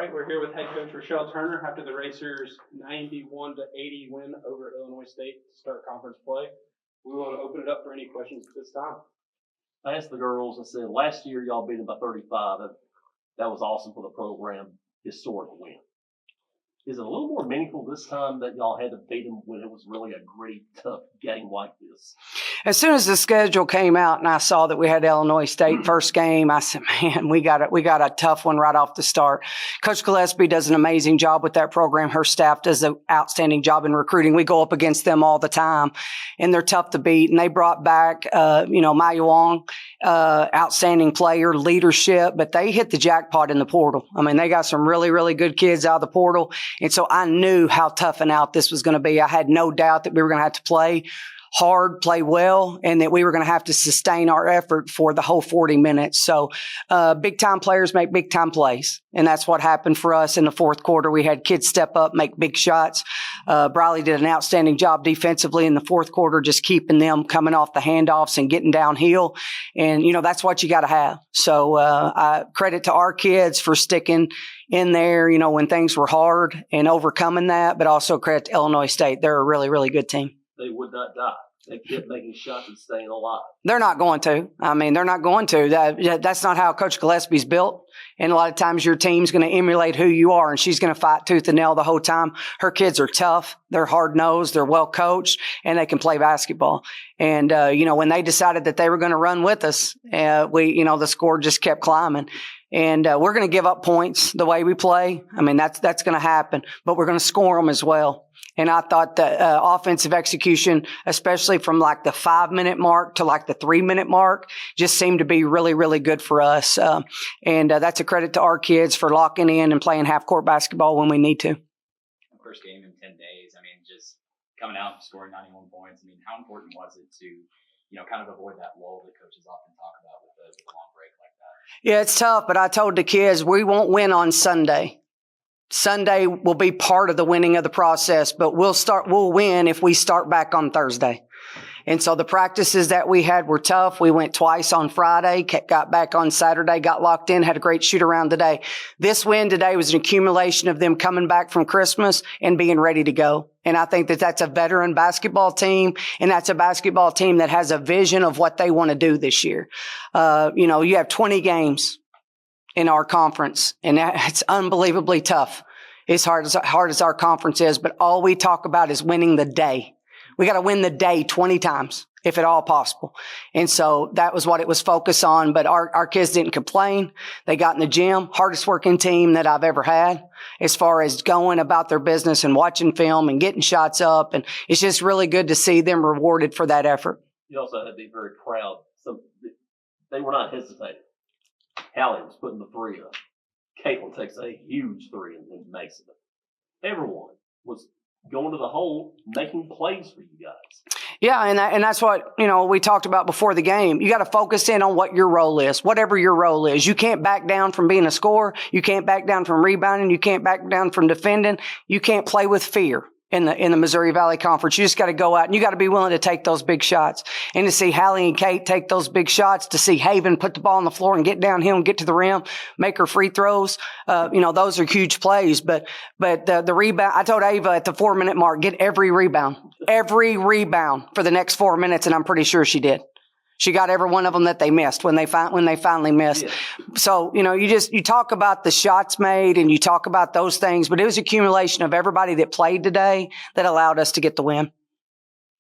right, we're here with head coach Rechelle Turner after the Racers' 91-80 win over Illinois State to start conference play. We want to open it up for any questions at this time. I asked the girls, I said, last year y'all beat them by 35. That was awesome for the program, historic win. Is it a little more meaningful this time that y'all had to beat them when it was really a gritty, tough game like this? As soon as the schedule came out and I saw that we had Illinois State first game, I said, man, we got a tough one right off the start. Coach Gillespie does an amazing job with that program. Her staff does an outstanding job in recruiting. We go up against them all the time, and they're tough to beat. And they brought back, Maya Wong, outstanding player, leadership, but they hit the jackpot in the portal. I mean, they got some really, really good kids out of the portal. And so I knew how tough and out this was going to be. I had no doubt that we were going to have to play hard, play well, and that we were going to have to sustain our effort for the whole 40 minutes. So big-time players make big-time plays, and that's what happened for us in the fourth quarter. We had kids step up, make big shots. Briley did an outstanding job defensively in the fourth quarter, just keeping them coming off the handoffs and getting downhill. And, that's what you got to have. So I credit to our kids for sticking in there, when things were hard and overcoming that, but also credit to Illinois State. They're a really, really good team. They would not die. They kept making shots and staying alive. They're not going to. They're not going to. That's not how Coach Gillespie's built. And a lot of times your team's going to emulate who you are, and she's going to fight tooth and nail the whole time. Her kids are tough. They're hard-nosed. They're well-coached, and they can play basketball. And, when they decided that they were going to run with us, the score just kept climbing. And we're going to give up points the way we play. That's going to happen. But we're going to score them as well. And I thought the offensive execution, especially from like the 5-minute mark to like the 3-minute mark, just seemed to be really, really good for us. And that's a credit to our kids for locking in and playing half-court basketball when we need to. First game in 10 days. Just coming out and scoring 91 points. How important was it to, kind of avoid that lull that coaches often talk about with a long break like that? Yeah, it's tough, but I told the kids we won't win on Sunday. Sunday will be part of the winning of the process, but we'll win if we start back on Thursday. And so the practices that we had were tough. We went twice on Friday, got back on Saturday, got locked in, had a great shoot around today. This win today was an accumulation of them coming back from Christmas and being ready to go. And I think that that's a veteran basketball team, and that's a basketball team that has a vision of what they want to do this year. You have 20 games in our conference, and it's unbelievably tough. As hard as our conference is, but all we talk about is winning the day. We got to win the day 20 times, if at all possible. And so that was what it was focused on. But our kids didn't complain. They got in the gym, hardest working team that I've ever had as far as going about their business and watching film and getting shots up. And it's just really good to see them rewarded for that effort. You also had to be very proud. So they were not hesitating. Hallie was putting the three up. Caitlin takes a huge three and makes it. Everyone was going to the hole, making plays for you guys. Yeah, and that's what, we talked about before the game. You got to focus in on what your role is, whatever your role is. You can't back down from being a scorer. You can't back down from rebounding. You can't back down from defending. You can't play with fear in the Missouri Valley Conference. You just got to go out and you got to be willing to take those big shots. And to see Hallie and Kate take those big shots, to see Haven put the ball on the floor and get downhill and get to the rim, make her free throws, those are huge plays. But the rebound, I told Ava at the 4-minute mark, get every rebound for the next 4 minutes, and I'm pretty sure she did. She got every one of them that they missed when they finally missed. Yeah. So, you talk about the shots made and you talk about those things, but it was accumulation of everybody that played today that allowed us to get the win.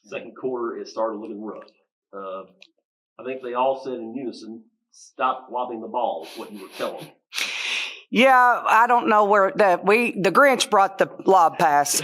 Second quarter, it started looking rough. I think they all said in unison, stop lobbing the ball, is what you were telling them. Yeah, I don't know where the Grinch brought the lob pass,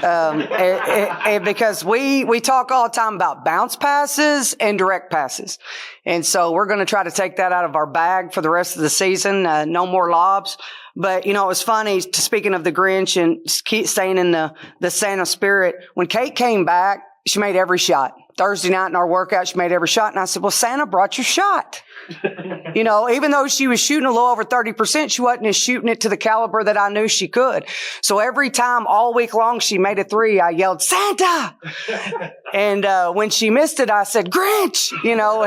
because we talk all the time about bounce passes and direct passes. And so we're going to try to take that out of our bag for the rest of the season. No more lobs. But, it was funny, speaking of the Grinch and staying in the Santa spirit, when Kate came back, she made every shot. Thursday night in our workout, she made every shot. And I said, well, Santa brought your shot. You know, even though she was shooting a little over 30%, she wasn't shooting it to the caliber that I knew she could. So every time all week long she made a three, I yelled, Santa! And when she missed it, I said, Grinch! You know,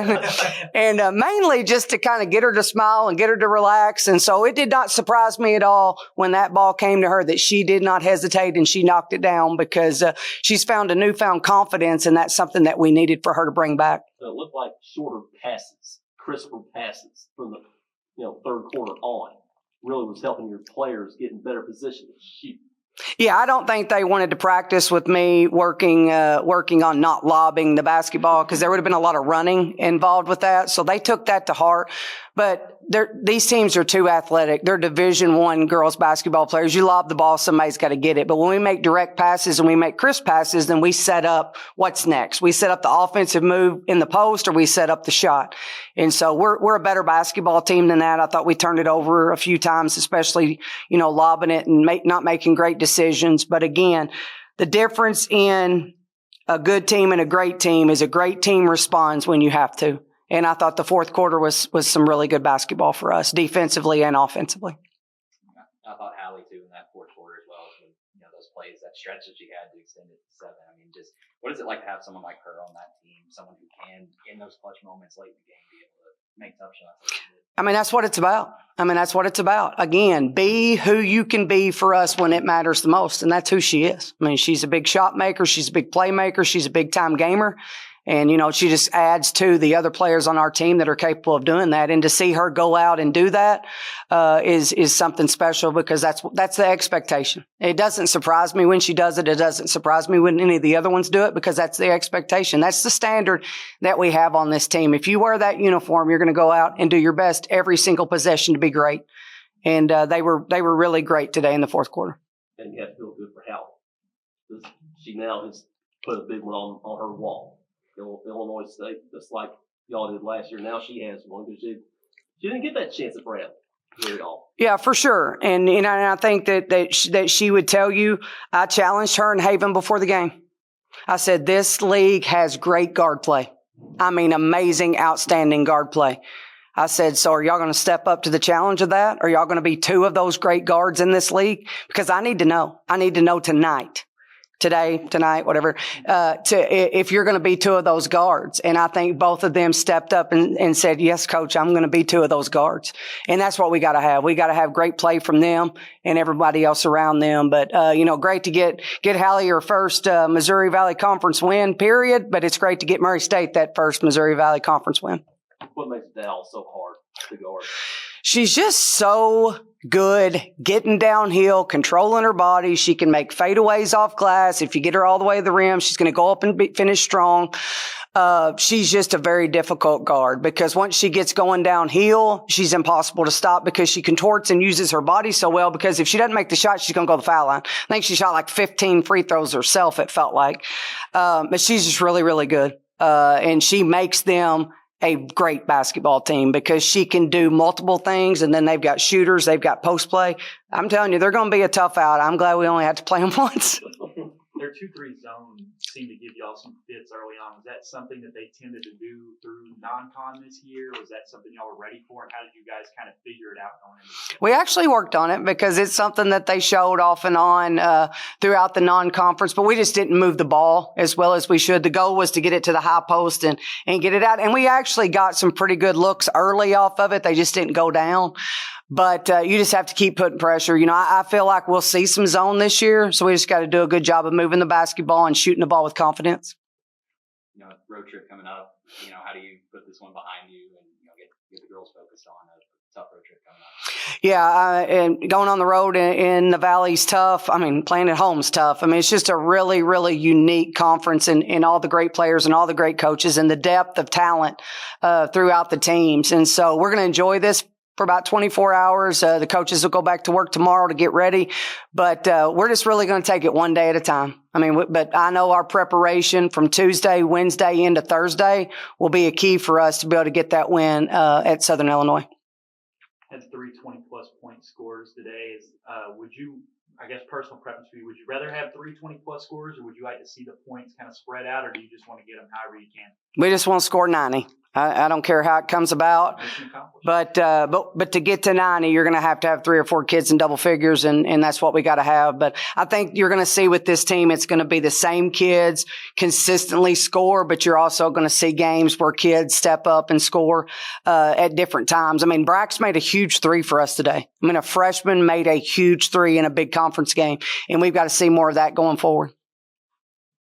and mainly just to kind of get her to smile and get her to relax. And so it did not surprise me at all when that ball came to her that she did not hesitate and she knocked it down, because she's found a newfound confidence, and that's something that we needed for her to bring back. So it looked like shorter passes, crisper passes from the third quarter on really was helping your players get in better position to shoot. Yeah, I don't think they wanted to practice with me working on not lobbing the basketball, because there would have been a lot of running involved with that. So they took that to heart. But these teams are too athletic. They're Division I girls basketball players. You lob the ball, somebody's got to get it. But when we make direct passes and we make crisp passes, then we set up what's next. We set up the offensive move in the post, or we set up the shot. And so we're a better basketball team than that. I thought we turned it over a few times, especially, lobbing it and not making great decisions. But again, the difference in a good team and a great team is a great team responds when you have to. And I thought the fourth quarter was some really good basketball for us, defensively and offensively. I thought Hallie too in that fourth quarter as well. When, those plays, that stretch that she had to extend it to 7. I mean, just what is it like to have someone like her on that team? Someone who can, in those clutch moments late in the game, be able to make tough shots. I mean, that's what it's about. Again, be who you can be for us when it matters the most. And that's who she is. I mean, she's a big shot maker. She's a big playmaker. She's a big time gamer. And, she just adds to the other players on our team that are capable of doing that. And to see her go out and do that, is something special, because that's the expectation. It doesn't surprise me when she does it. It doesn't surprise me when any of the other ones do it, because that's the expectation. That's the standard that we have on this team. If you wear that uniform, you're going to go out and do your best every single possession to be great. And, they were really great today in the fourth quarter. And you have to feel good for Hallie. She now has put a big one on her wall. Illinois State, just like y'all did last year. Now she has one, because she didn't get that chance at Brown at all. Yeah, for sure. And I think that she would tell you, I challenged her in Haven before the game. I said, this league has great guard play. I mean, amazing, outstanding guard play. I said, so are y'all going to step up to the challenge of that? Are y'all going to be two of those great guards in this league? Because I need to know. I need to know tonight, whatever, if you're going to be two of those guards. And I think both of them stepped up and said, yes, coach, I'm going to be two of those guards. And that's what we got to have. We got to have great play from them and everybody else around them. But, great to get Hallie her first Missouri Valley Conference win, period. But it's great to get Murray State that first Missouri Valley Conference win. What makes Dal so hard to guard? She's just so good getting downhill, controlling her body. She can make fadeaways off glass. If you get her all the way to the rim, she's going to go up and finish strong. She's just a very difficult guard, because once she gets going downhill, she's impossible to stop, because she contorts and uses her body so well, because if she doesn't make the shot, she's going to go to the foul line. I think she shot like 15 free throws herself, it felt like. But she's just really, really good. And she makes them a great basketball team, because she can do multiple things, and then they've got shooters, they've got post play. I'm telling you, they're going to be a tough out. I'm glad we only had to play them once. Their 2-3 zone seemed to give y'all some fits early on. Was that something that they tended to do through non-con this year? Was that something y'all were ready for? And how did you guys kind of figure it out going into it? We actually worked on it, because it's something that they showed off and on throughout the non-conference, but we just didn't move the ball as well as we should. The goal was to get it to the high post and get it out. And we actually got some pretty good looks early off of it. They just didn't go down. But you just have to keep putting pressure. I feel like we'll see some zone this year, so we just got to do a good job of moving the basketball and shooting the ball with confidence. Road trip coming up. How do you put this one behind you and get the girls focused on a tough road trip coming up? Yeah, and going on the road in the Valley's tough. I mean, playing at home's tough. I mean, it's just a really, really unique conference, and all the great players and all the great coaches and the depth of talent throughout the teams. And so we're going to enjoy this for about 24 hours. The coaches will go back to work tomorrow to get ready, but we're just really going to take it one day at a time. I mean, but I know our preparation from Tuesday, Wednesday into Thursday will be a key for us to be able to get that win at Southern Illinois. Had 3 20-plus point scores today. Would you, I guess, personal preference for you, would you rather have 3 20-plus scores, or would you like to see the points kind of spread out, or do you just want to get them however you can? We just want to score 90. I don't care how it comes about. Mission accomplished. But to get to 90, you're going to have 3 or 4 kids in double figures, and that's what we got to have. But I think you're going to see with this team, it's going to be the same kids consistently score, but you're also going to see games where kids step up and score at different times. I mean, Brax made a huge 3 for us today. I mean, a freshman made a huge 3 in a big conference game, and we've got to see more of that going forward.